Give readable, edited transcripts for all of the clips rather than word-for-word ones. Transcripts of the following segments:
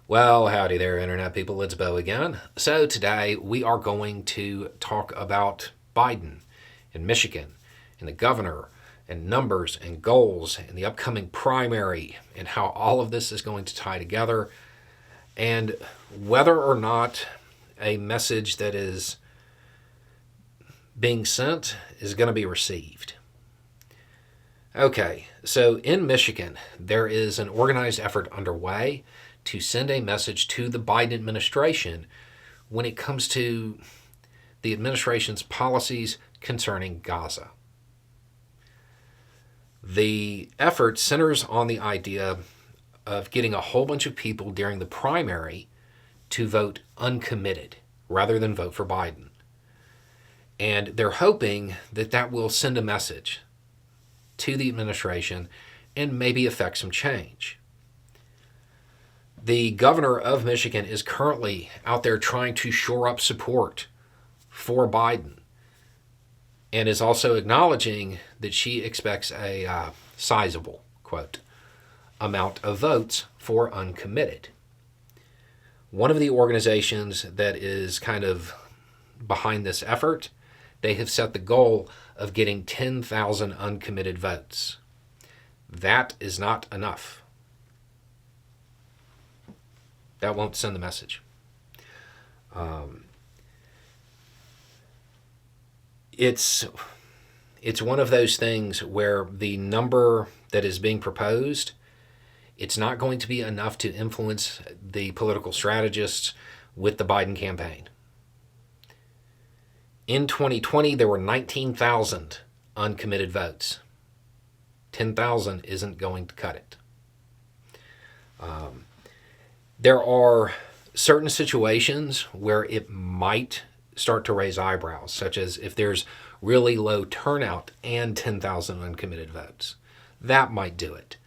Well, howdy there, Internet people. It's Bo again. So, today we are going to talk about Biden and Michigan and the governor and numbers and goals and the upcoming primary and how all of this is going to tie together and whether or not a message that is being sent is going to be received. Okay, so in Michigan, there is an organized effort underway to send a message to the Biden administration when it comes to the administration's policies concerning Gaza. The effort centers on the idea of getting a whole bunch of people during the primary to vote uncommitted rather than vote for Biden. And they're hoping that that will send a message to the administration and maybe affect some change. The governor of Michigan is currently out there trying to shore up support for Biden and is also acknowledging that she expects a sizable, quote, amount of votes for uncommitted. One of the organizations that is kind of behind this effort, they have set the goal of getting 10,000 uncommitted votes. That is not enough. That won't send the message. It's one of those things where the number that is being proposed, it's not going to be enough to influence the political strategists with the Biden campaign. In 2020, there were 19,000 uncommitted votes. 10,000 isn't going to cut it. There are certain situations where it might start to raise eyebrows, such as if there's really low turnout and 10,000 uncommitted votes. That might do it.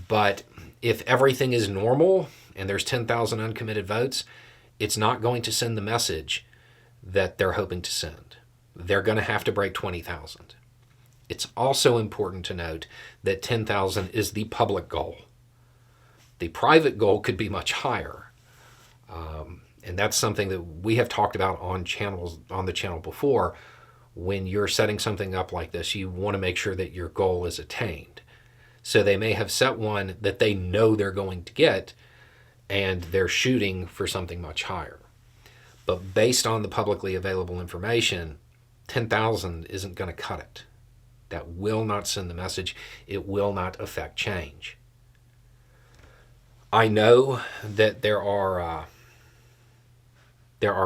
But if everything is normal and there's 10,000 uncommitted votes, it's not going to send the message that they're hoping to send. They're going to have to break 20,000. It's also important to note that 10,000 is the public goal. The private goal could be much higher. And that's something that we have talked about on the channel before. When you're setting something up like this, you want to make sure that your goal is attained. So they may have set one that they know they're going to get, and they're shooting for something much higher. But based on the publicly available information, 10,000 isn't going to cut it. That will not send the message. It will not affect change. I know that there are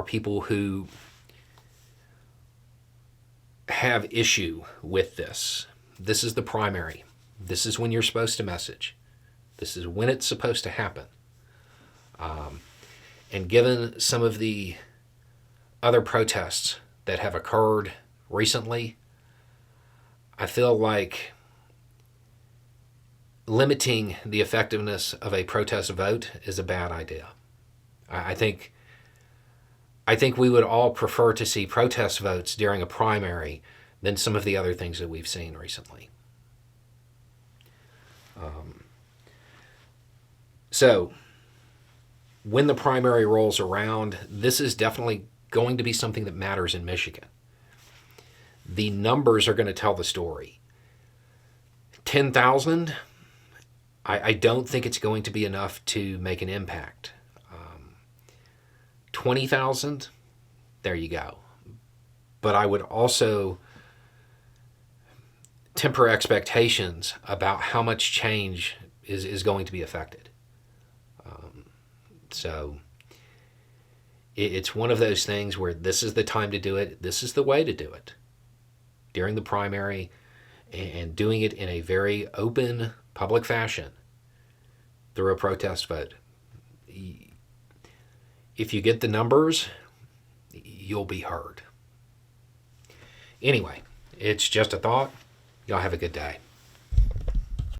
people who have issue with this. This is the primary. This is when you're supposed to message. This is when it's supposed to happen. And given some of the other protests that have occurred recently, I feel like limiting the effectiveness of a protest vote is a bad idea. I think we would all prefer to see protest votes during a primary than some of the other things that we've seen recently. So, when the primary rolls around, this is definitely going to be something that matters in Michigan. The numbers are going to tell the story. 10,000, I don't think it's going to be enough to make an impact. 20,000, there you go. But I would also temper expectations about how much change is going to be affected. So it's one of those things where this is the time to do it. This is the way to do it during the primary, and doing it in a very open, public fashion through a protest vote. If you get the numbers, you'll be heard. Anyway, it's just a thought. Y'all have a good day.